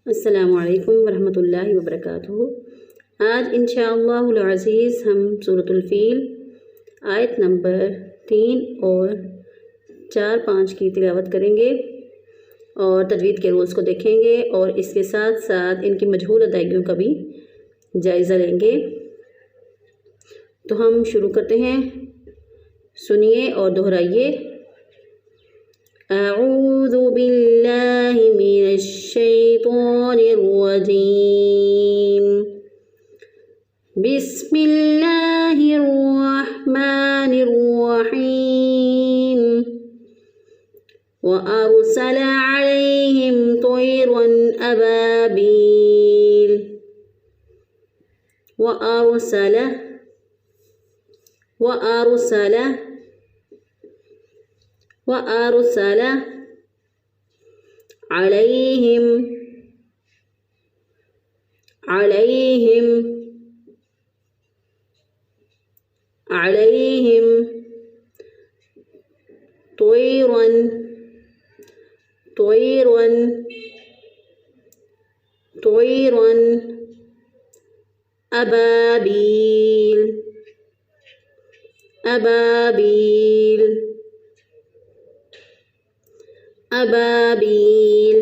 السلام علیکم ورحمۃ اللہ وبرکاتہ۔ آج انشاءاللہ العزیز ہم سورۃ الفیل آیت نمبر 3 اور 4-5 کی تلاوت کریں گے اور تجوید کے رولز کو دیکھیں گے اور اس کے ساتھ ساتھ ان کی مجہول ادائیگیوں کا بھی جائزہ لیں گے۔ تو ہم شروع کرتے ہیں، سنیے اور دہرائیے۔ اعوذ باللہ من الشیطان الرجیم، بسم اللہ الرحمن الرحیم۔ وَأَرْسَلَ عَلَيْهِمْ طَيْرًا أَبَابِيلَ وَأَرْسَلَ عَلَيْهِمْ طَيْرًا أبابيل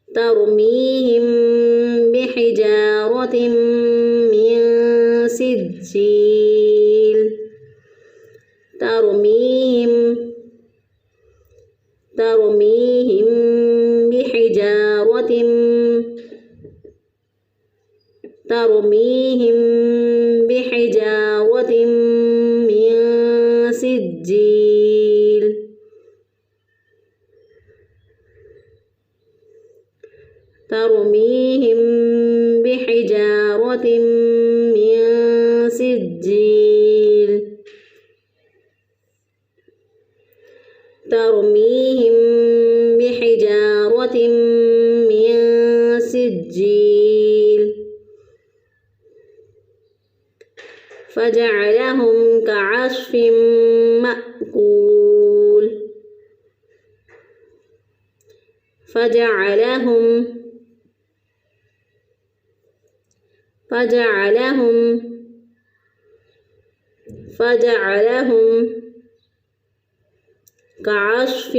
ترميهم بحجارة من سجيل ترميهم بحجارة من سجيل ترميهم بحجارة من سجيل ترميهم بحجارة من سجيل فجعلهم كعصف مأكول فجعلهم كعصف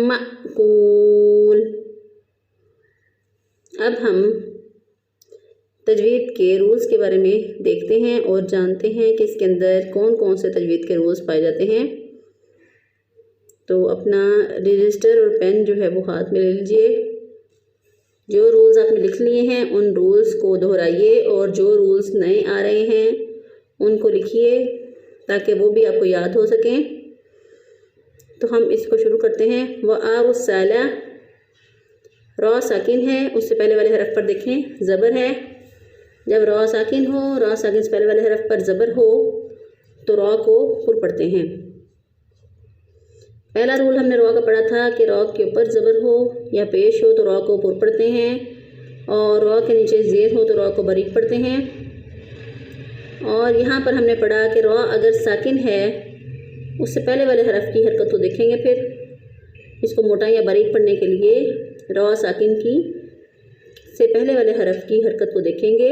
مأكول اب ہم تجوید کے رولز کے بارے میں دیکھتے ہیں اور جانتے ہیں کہ اس کے اندر کون کون سے تجوید کے رولز پائے جاتے ہیں۔ تو اپنا رجسٹر اور پین جو ہے وہ ہاتھ میں لے لیجئے۔ جو رولز آپ نے لکھ لیے ہیں ان رولز کو دہرائیے اور جو رولز نئے آ رہے ہیں ان کو لکھیے تاکہ وہ بھی آپ کو یاد ہو سکیں۔ تو ہم اس کو شروع کرتے ہیں۔ وَأَرْسَلَ، را ساکن ہے، اس سے پہلے والے حرف پر دیکھیں زبر ہے۔ جب را ساکن ہو، را ساکن سے پہلے والے حرف پر زبر ہو تو را کو پر پڑھتے ہیں۔ پہلا رول ہم نے را کا پڑھا تھا کہ را کے اوپر زبر ہو یا پیش ہو تو را کو پر پڑھتے ہیں، اور را کے نیچے زیر ہو تو را کو باریک پڑھتے ہیں۔ اور یہاں پر ہم نے پڑھا کہ را اگر ساکن ہے اس سے پہلے والے حرف کی حرکت کو دیکھیں گے، پھر اس کو موٹا یا باریک پڑھنے کے لیے را ساکن کی سے پہلے والے حرف کی حرکت کو دیکھیں گے۔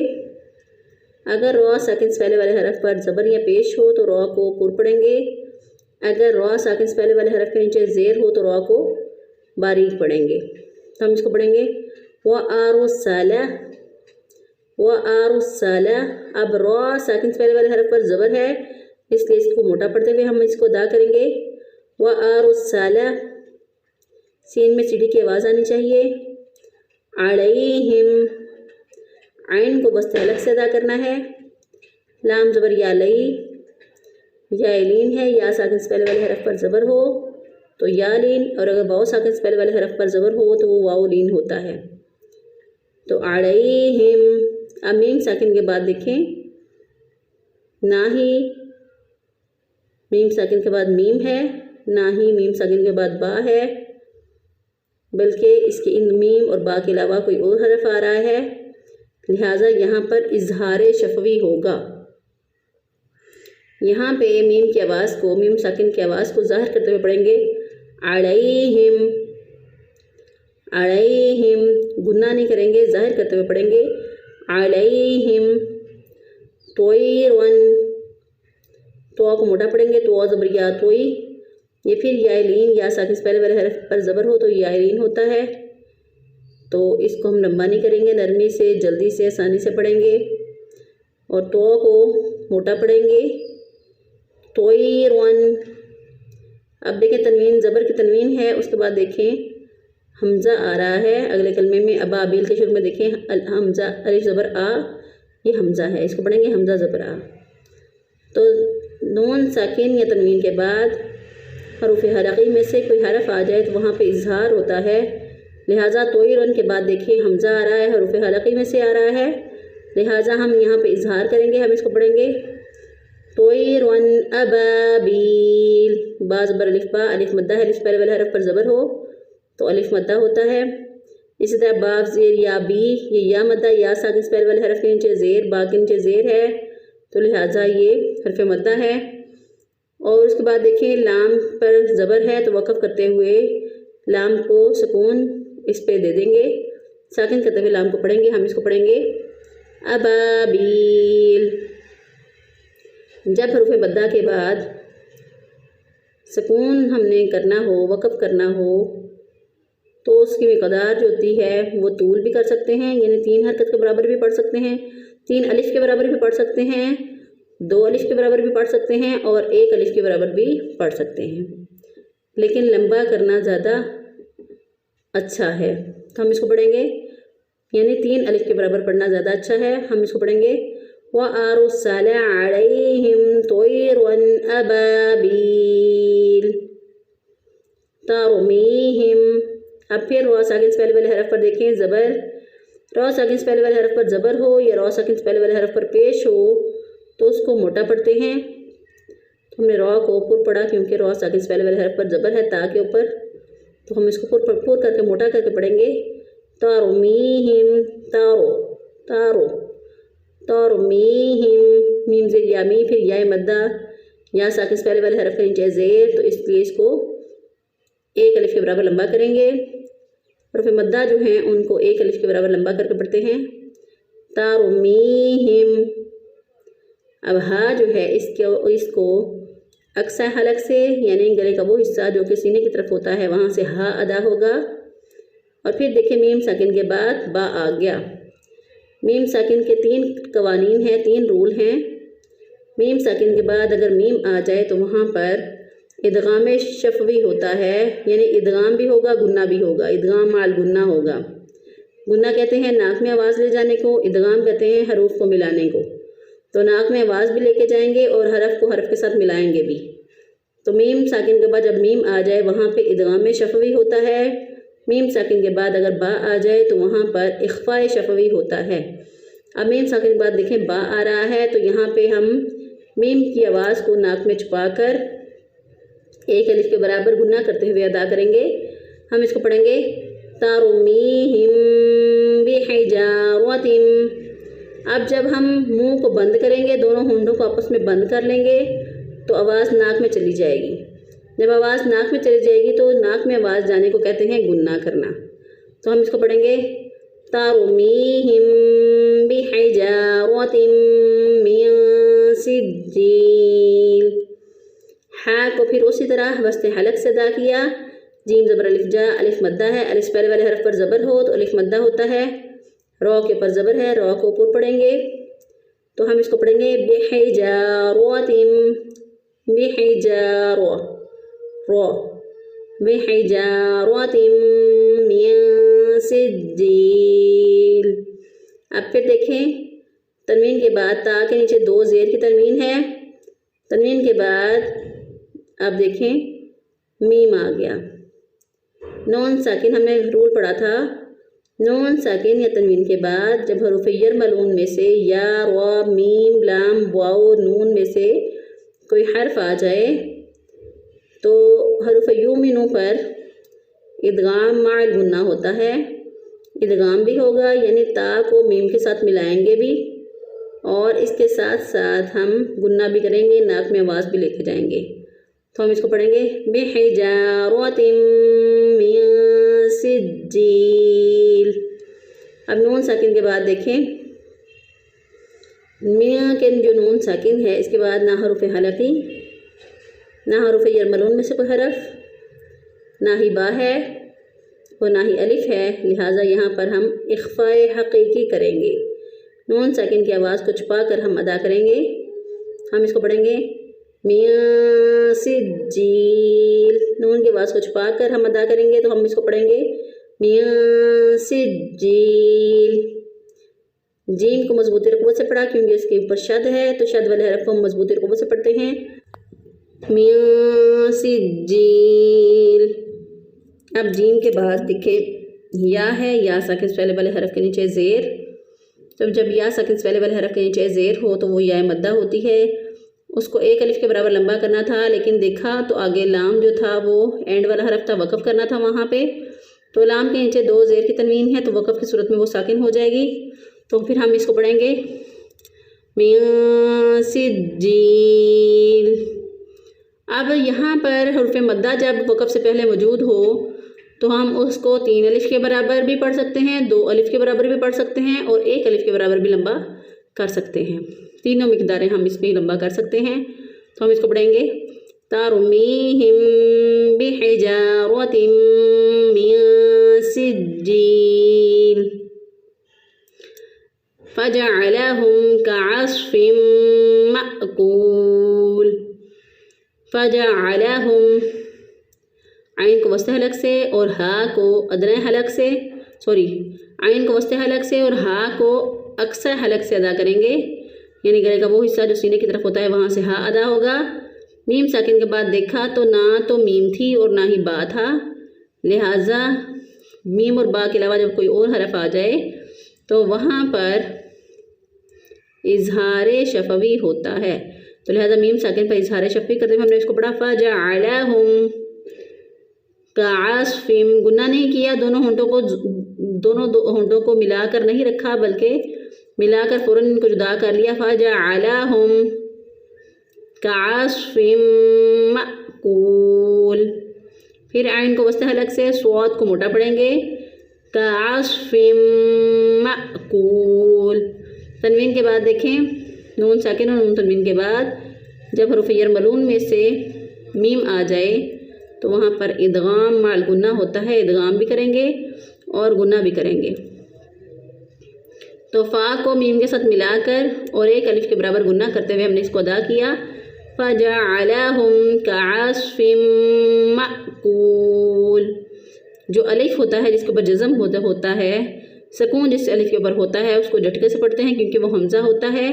اگر را ساکن سے پہلے والے حرف پر زبر یا پیش ہو تو را کو پر پڑھیں گے، اگر را ساکن سے پہلے والے حرف کے نیچے زیر ہو تو را کو باریک پڑھیں گے۔ تو ہم اس کو پڑھیں گے وَأَرْسَلَ۔ اب را ساکن سے پہلے والے حرف پر زبر ہے اس لیے اس کو موٹا پڑھتے ہوئے ہم اس کو ادا کریں گے۔ وَأَرْسَلَ، سین میں سیڑھی کی آواز آنی چاہیے۔ علیہم، عین کو بستے الگ سے ادا کرنا ہے۔ لام زبر یا لئی، یا لین ہے، یا ساکن سے پہلے والے حرف پر زبر ہو تو یا لین، اور اگر واو ساکن سے پہلے والے حرف پر زبر ہو تو وہ واو لین ہوتا ہے۔ تو علیہم، اب میم ساکن کے بعد دیکھیں، نہ ہی میم ساکن کے بعد میم ہے، نہ ہی میم ساکن کے بعد با ہے، بلکہ اس کے ان میم اور با کے علاوہ کوئی اور حرف آ رہا ہے۔ لہٰذا یہاں پر اظہار شفوی ہوگا۔ یہاں پہ میم کی آواز کو، میم ساکن کی آواز کو ظاہر کرتے ہوئے پڑھیں گے علیہم، علیہم، گناہ نہیں کریں گے، ظاہر کرتے ہوئے پڑھیں گے علیہم طیرن، تو کو موٹا پڑھیں گے، تو زبر یا توئی، یہ پھر یا لین، یا ساکن سے پہلے والے حرف پر زبر ہو تو یا لین ہوتا ہے، تو اس کو ہم لمبا نہیں کریں گے، نرمی سے، جلدی سے، آسانی سے پڑھیں گے، اور تو کو موٹا پڑھیں گے طیرن۔ اب دیکھیں تنوین، زبر کی تنوین ہے، اس کے بعد دیکھیں حمزہ آ رہا ہے اگلے کلمے میں، ابابیل کے شروع میں دیکھیں حمزہ، الف زبر آ، یہ حمزہ ہے، اس کو پڑھیں گے حمزہ زبر آ۔ تو نون ساکن یا تنوین کے بعد حروف حلقی میں سے کوئی حرف آ جائے تو وہاں پہ اظہار ہوتا ہے، لہٰذا طیرن کے بعد دیکھیں حمزہ آ رہا ہے، حروف حلقی میں سے آ رہا ہے، لہٰذا ہم یہاں پہ اظہار کریں گے، ہم اس کو پڑھیں گے طیرن ابابیل، با زبر الف با، الف مدہ ہے، الف پہلے والے حرف پر زبر ہو تو الف مدہ ہوتا ہے۔ اسی طرح باف زیر یا بی، یہ یا مدہ، یا ساکن سے پہلے والے حرف کے نیچے زیر، با کے نیچے زیر ہے تو لہٰذا یہ حرف مدہ ہے۔ اور اس کے بعد دیکھیں لام پر زبر ہے تو وقف کرتے ہوئے لام کو سکون اس پہ دے دیں گے، ساکن کرتے ہوئے لام کو پڑھیں گے، ہم اس کو پڑھیں گے ابابیل۔ جب حروف مدہ کے بعد سکون ہم نے کرنا ہو، وقف کرنا ہو، تو اس کی مقدار جو ہوتی ہے وہ طول بھی کر سکتے ہیں، یعنی 3 حرکت کے برابر بھی پڑھ سکتے ہیں، 3 الف کے برابر بھی پڑھ سکتے ہیں، 2 الف کے برابر بھی پڑھ سکتے ہیں، اور 1 الف کے برابر بھی پڑھ سکتے ہیں، لیکن لمبا کرنا زیادہ اچھا ہے، تو ہم اس کو پڑھیں گے، یعنی 3 الف کے برابر پڑھنا زیادہ اچھا ہے، ہم اس کو پڑھیں گے وَأَرْسَلَ عَلَيْهِمْ طَيْرًا أَبَابِيلَ تَرْمِيهِمْ۔ اب پھر را ساکن سے پہلے والے حرف پر دیکھیں زبر، را ساکن سے پہلے والے حرف پر زبر ہو یا را ساکن سے پہلے والے حرف پر پیش ہو تو اس کو موٹا پڑھتے ہیں، تو ہم نے را کو پر پڑھا کیونکہ را ساکن سے پہلے والے حرف پر زبر ہے تا کے اوپر، تو ہم اس کو پر کر کے موٹا کر کے پڑھیں گے تَرْمِيهِمْ، تارو تارو تَرْمِيهِمْ، میم زیر یا می، پھر یا مدہ، یا ساکن سے پہلے والے حرف کے نیچے زیر، تو اس لیے اس کو 1 الف کے برابر لمبا کریں گے، حروف مدہ جو ہیں ان کو 1 الف کے برابر لمبا کر کے پڑھتے ہیں تَرْمِيهِمْ۔ اب ہا جو ہے اس کو اقصی حلق سے، یعنی گلے کا وہ حصہ جو کہ سینے کی طرف ہوتا ہے وہاں سے ہا ادا ہوگا، اور پھر دیکھیں میم ساکن کے بعد با آ گیا۔ میم ساکن کے 3 قوانین ہیں، 3 رول ہیں۔ میم ساکن کے بعد اگر میم آ جائے تو وہاں پر ادغام شفوی ہوتا ہے، یعنی ادغام بھی ہوگا، گنہ بھی ہوگا، ادغام مع الگنہ ہوگا۔ گنہ کہتے ہیں ناک میں آواز لے جانے کو، ادغام کہتے ہیں حروف کو ملانے کو، تو ناک میں آواز بھی لے کے جائیں گے اور حرف کو حرف کے ساتھ ملائیں گے بھی۔ تو میم ساکن کے بعد جب میم آ جائے وہاں پہ ادغام شفوی ہوتا ہے، میم ساکن کے بعد اگر با آ جائے تو وہاں پر اخفاء شفوی ہوتا ہے۔ اب میم ساکن کے بعد دیکھیں با آ رہا ہے تو یہاں پہ ہم میم کی آواز کو ناک میں چھپا کر 1 الف کے برابر گنہ کرتے ہوئے ادا کریں گے، ہم اس کو پڑھیں گے تَرْمِيهِمْ بِحِجَارَةٍ۔ اب جب ہم منہ کو بند کریں گے، دونوں ہونٹوں کو آپس میں بند کر لیں گے تو آواز ناک میں چلی جائے گی، جب آواز ناک میں چلی جائے گی تو ناک میں آواز جانے کو کہتے ہیں گنہ کرنا، تو ہم اس کو پڑھیں گے تَرْمِيهِمْ بِحِجَارَةٍ مِّن سِجِّيلٍ۔ ہا کو پھر اسی طرح وسط حلق سے ادا کیا، جیم زبر الف جا، الف مدہ ہے، الف پہلے والے حرف پر زبر ہو تو الف مدہ ہوتا ہے، را کے اوپر زبر ہے، را کو اوپر پڑھیں گے، تو ہم اس کو پڑھیں گے بِحِجَارَةٍ، بِحِجَارَةٍ، را بِحِجَارَةٍ مِّن سِجِّيلٍ۔ اب پھر دیکھیں تنوین کے بعد تا کے نیچے 2 زیر کی تنوین ہے، تنوین کے بعد اب دیکھیں میم آ گیا۔ نون ساکن ہم نے رول پڑھا تھا، نون ساکن یا تنوین کے بعد جب حروف یرملون میں سے یا، را، میم، لام، واو، نون میں سے کوئی حرف آ جائے تو حروف یومنو پر ادغام مع الغنہ ہوتا ہے، ادغام بھی ہوگا، یعنی تا کو میم کے ساتھ ملائیں گے بھی، اور اس کے ساتھ ساتھ ہم گنہ بھی کریں گے، ناک میں آواز بھی لے کے جائیں گے۔ تو ہم اس کو پڑھیں گے بحجارۃ من سجیل۔ اب نون ساکن کے بعد دیکھیں، میاں کے جو نون ساکن ہے اس کے بعد نہ حروف حلقی، نہ حروف یرملون میں سے کوئی حرف، نہ ہی با ہے اور نہ ہی الف ہے، لہٰذا یہاں پر ہم اخفاء حقیقی کریں گے۔ نون ساکن کی آواز کو چھپا کر ہم ادا کریں گے۔ ہم اس کو پڑھیں گے میاں سجیل، نون کی آواز کو چھپا کر ہم ادا کریں گے، تو ہم اس کو پڑھیں گے میاں سجیل۔ جیم کو مضبوطی رقبت سے پڑھا کیونکہ اس کے اوپر شد ہے، تو شد والے حرف کو ہم مضبوطی رقبت سے پڑھتے ہیں، میاں سجیل۔ اب جیم کے بعد دیکھیں یا ہے، یا ساکن سے پہلے والے حرف کے نیچے زیر، تو جب یا ساکن سے پہلے والے حرف کے نیچے زیر ہو تو وہ یا مدہ ہوتی ہے، اس کو ایک الف کے برابر لمبا کرنا تھا، لیکن دیکھا تو آگے لام جو تھا وہ اینڈ والا حرف تھا، وقف کرنا تھا وہاں پہ، تو لام کے نیچے دو زیر کی تنوین ہے تو وقف کی صورت میں وہ ساکن ہو جائے گی، تو پھر ہم اس کو پڑھیں گے میاں سجیل۔ اب یہاں پر حرف مدہ جب وقف سے پہلے موجود ہو تو ہم اس کو 3 الف کے برابر بھی پڑھ سکتے ہیں، 2 الف کے برابر بھی پڑھ سکتے ہیں اور 1 الف کے برابر بھی لمبا کر سکتے ہیں، تینوں مقداریں ہم اس میں لمبا کر سکتے ہیں۔ تو ہم اس کو پڑھیں گے ترمیہم بحجارۃ من سجیل فجعلہم کعصف مأکول۔ فجعلہم، عین کو وسط حلق سے اور ہا کو ادنی حلق سے، عین کو وسط حلق سے اور ہا کو اقصی حلق سے ادا کریں گے، یعنی گلے کا وہ حصہ جو سینے کی طرف ہوتا ہے وہاں سے ہا ادا ہوگا۔ میم ساکن کے بعد دیکھا تو نہ تو میم تھی اور نہ ہی با تھا، لہٰذا میم اور با کے علاوہ جب کوئی اور حرف آ جائے تو وہاں پر اظہار شفوی ہوتا ہے، تو لہٰذا میم ساکن پر اظہار شفوی کرتے ہوئے ہم نے اس کو پڑھا فجعلہم کعصف، گنہ نہیں کیا، دونوں ہونٹوں کو ملا کر نہیں رکھا بلکہ ملا کر فوراً ان کو جدا کر لیا، فجعلہم کعصف مأکول۔ پھر عین کو وسط حلق سے، صاد کو موٹا پڑھیں گے، کعصف مأکول۔ تنوین کے بعد دیکھیں، نون ساکن اور نون تنوین کے بعد جب حروف یرملون میں سے میم آ جائے تو وہاں پر ادغام مع الگنہ ہوتا ہے، ادغام بھی کریں گے اور گنہ بھی کریں گے۔ تو فا کو میم کے ساتھ ملا کر اور 1 الف کے برابر گنہ کرتے ہوئے ہم نے اس کو ادا کیا، فجعلہم کعصف مأکول۔ جو الف ہوتا ہے جس کے اوپر جزم ہوتا ہے، سکون جس الف کے اوپر ہوتا ہے اس کو جھٹکے سے پڑھتے ہیں کیونکہ وہ حمزہ ہوتا ہے،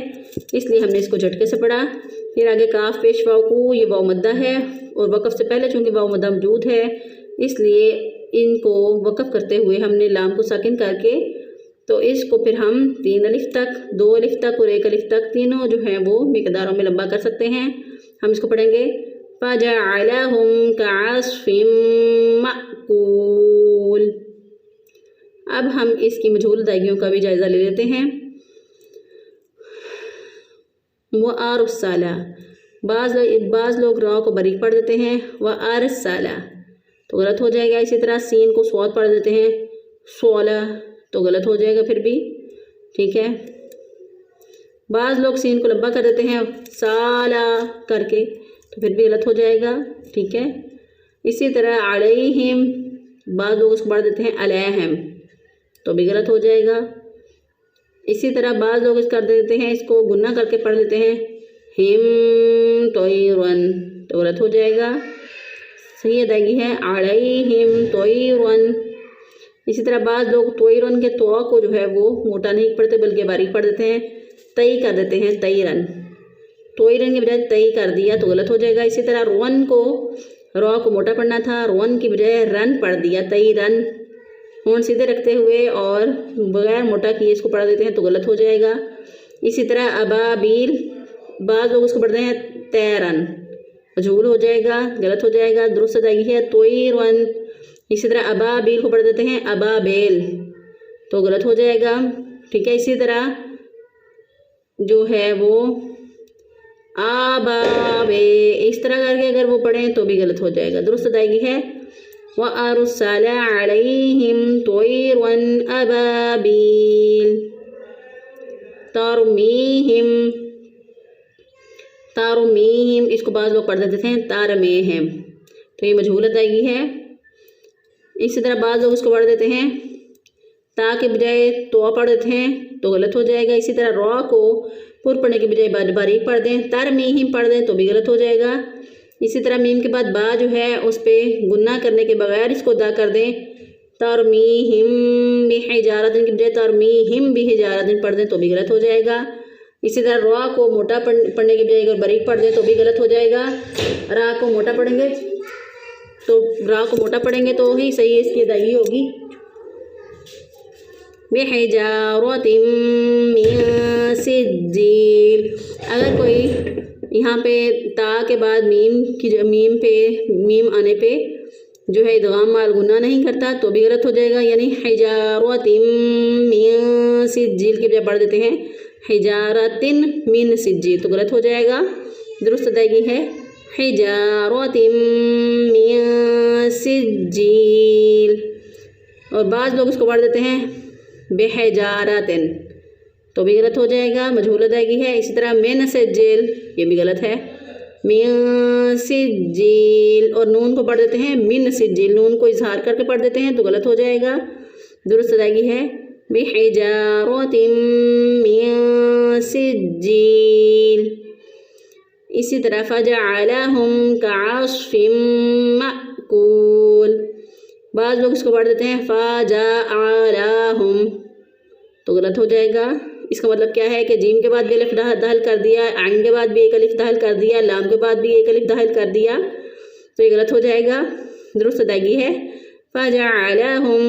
اس لیے ہم نے اس کو جھٹکے سے پڑھا۔ پھر آگے کاف پیش واو کو، یہ واو مدہ ہے اور وقف سے پہلے چونکہ واو مدہ موجود ہے اس لیے ان کو وقف کرتے ہوئے ہم نے لام کو ساکن کر کے، تو اس کو پھر ہم 3 الف تک، 2 الف تک اور 1 الف تک تینوں جو ہیں وہ مقداروں میں لمبا کر سکتے ہیں۔ ہم اس کو پڑھیں گے فجعلہم کعصف مأکول۔ اب ہم اس کی مجہول ادائیگیوں کا بھی جائزہ لے لیتے ہیں۔ وَأَرْسَلَ، بعض لوگ را کو باریک پڑھ دیتے ہیں، وَأَرْسَلَ تو غلط ہو جائے گا، اسی طرح سین کو صاد پڑھ دیتے ہیں، سولا تو غلط ہو جائے گا پھر بھی، ٹھیک ہے۔ بعض لوگ سین کو لمبا کر دیتے ہیں سالا کر کے تو پھر بھی غلط ہو جائے گا، ٹھیک ہے۔ اسی طرح علیہم، بعض لوگ اس کو پڑھ دیتے ہیں علیہم تو بھی غلط ہو جائے گا۔ اسی طرح بعض لوگ اس کر دیتے ہیں، اس کو گنہ کر کے پڑھ دیتے ہیں ہم طیرن تو غلط ہو جائے گا۔ صحیح ادائیگی ہے علیہم طیرن۔ اسی طرح بعض لوگ طیرن کے تو کو جو ہے وہ موٹا نہیں پڑھتے بلکہ باریک پڑھ دیتے ہیں، تئی کر دیتے ہیں طیرن، طیرن کی بجائے تئی کر دیا تو غلط ہو جائے گا۔ اسی طرح رون کو، را کو موٹا پڑھنا تھا، رون کی بجائے رن پڑھ دیا طیرن، ہونٹ سیدھے رکھتے ہوئے اور بغیر موٹا کیے اس کو پڑھ دیتے ہیں تو غلط ہو جائے گا۔ اسی طرح ابابیل، بعض لوگ اس کو پڑھتے ہیں تیرن، مجہول ہو جائے گا، غلط ہو جائے گا، درست ادائیگی ہے طیرن۔ اسی طرح ابابیل کو پڑھ دیتے ہیں ابابیل، تو غلط ہو جائے گا، ٹھیک ہے۔ اسی طرح جو ہے وہ آباوے اس طرح کر کے اگر وہ پڑھیں تو بھی غلط ہو جائے گا۔ درست ادائیگی ہے وَأَرْسَلَ عَلَيْهِمْ طُيْرًا أَبَابِيلَ تَرْمِيهِمْ اس کو بعض لوگ پڑھ دیتے ہیں تَرْمِيهِمْ، تو یہ مجہول ادائیگی ہے۔ اسی طرح بعض لوگ اس کو پڑھ دیتے ہیں تا کے بجائے تو پڑھ دیتے ہیں تو غلط ہو جائے گا۔ اسی طرح را کو پر پڑھنے کے بجائے باریک پڑھ دیں، ترمیہم پڑھ دیں تو بھی غلط ہو جائے گا۔ اسی طرح میم کے بعد با جو ہے اس پہ گنہ کرنے کے بغیر اس کو ادا کر دیں، ترمیہم بحجارۃ کے بجائے ترمیہم بحجارۃ پڑھ دیں تو بھی غلط ہو جائے گا۔ اسی طرح را کو موٹا پڑھنے کے بجائے اگر باریک پڑھ دیں تو بھی غلط ہو جائے گا۔ را کو موٹا پڑھیں گے تو ہی صحیح اس کی ادائیگی ہوگی۔ بحجارۃ من سجیل، اگر کوئی یہاں پہ تا کے بعد میم آنے پہ جو ہے ادغام مال غنہ نہیں کرتا تو بھی غلط ہو جائے گا، یعنی حجارۃ من سجیل کے بجائے پڑھ دیتے ہیں حجارۃ من سجیل تو غلط ہو جائے گا۔ درست ادائیگی ہے حجارۃ من سجیل، اور بعض لوگ اس کو پڑھ دیتے ہیں بحجارۃ تو بھی غلط ہو جائے گا، مجہول ادائیگی ہے۔ اسی طرح من سجیل یہ بھی غلط ہے، من سجیل، اور نون کو پڑھ دیتے ہیں من سجیل، نون کو اظہار کر کے پڑھ دیتے ہیں تو غلط ہو جائے گا۔ درست ادائیگی ہے بحجارۃ من سجیل۔ اسی طرح فجعلہم کعصف مأکول، بعض لوگ اس کو پڑھ دیتے ہیں فجعلہم تو غلط ہو جائے گا۔ اس کا مطلب کیا ہے کہ جیم کے بعد بھی الف داخل کر دیا، عین کے بعد بھی ایک الف داخل کر دیا، لام کے بعد بھی ایک الف داخل کر دیا تو یہ غلط ہو جائے گا۔ درست ادائیگی ہے فجعلہم۔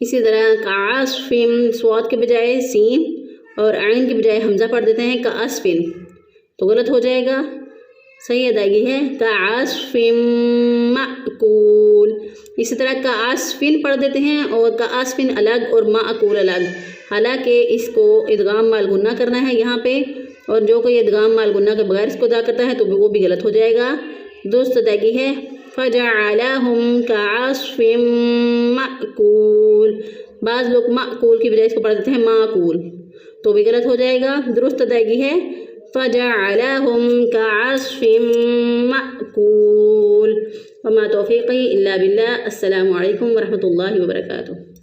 اسی طرح کعصف، صاد کے بجائے سین اور عین کے بجائے حمزہ پڑھ دیتے ہیں کعصف تو غلط ہو جائے گا، صحیح ادائیگی ہے کعصف مأکول۔ اسی طرح کعصفن پڑھ دیتے ہیں اور کعصفن الگ اور مأکول الگ، حالانکہ اس کو ادغام مال غنہ کرنا ہے یہاں پہ، اور جو کوئی ادغام مال غنہ کے بغیر اس کو ادا کرتا ہے تو وہ بھی غلط ہو جائے گا۔ درست ادائیگی ہے فجعلہم کعصف مأکول، بعض لوگ مأکول کی بجائے اس کو پڑھ دیتے ہیں معقول تو بھی غلط ہو جائے گا۔ درست ادائیگی ہے فجعلہم کعصف مأکول۔ وما توفیقی الا باللہ۔ السلام علیکم ورحمۃ اللہ وبرکاتہ۔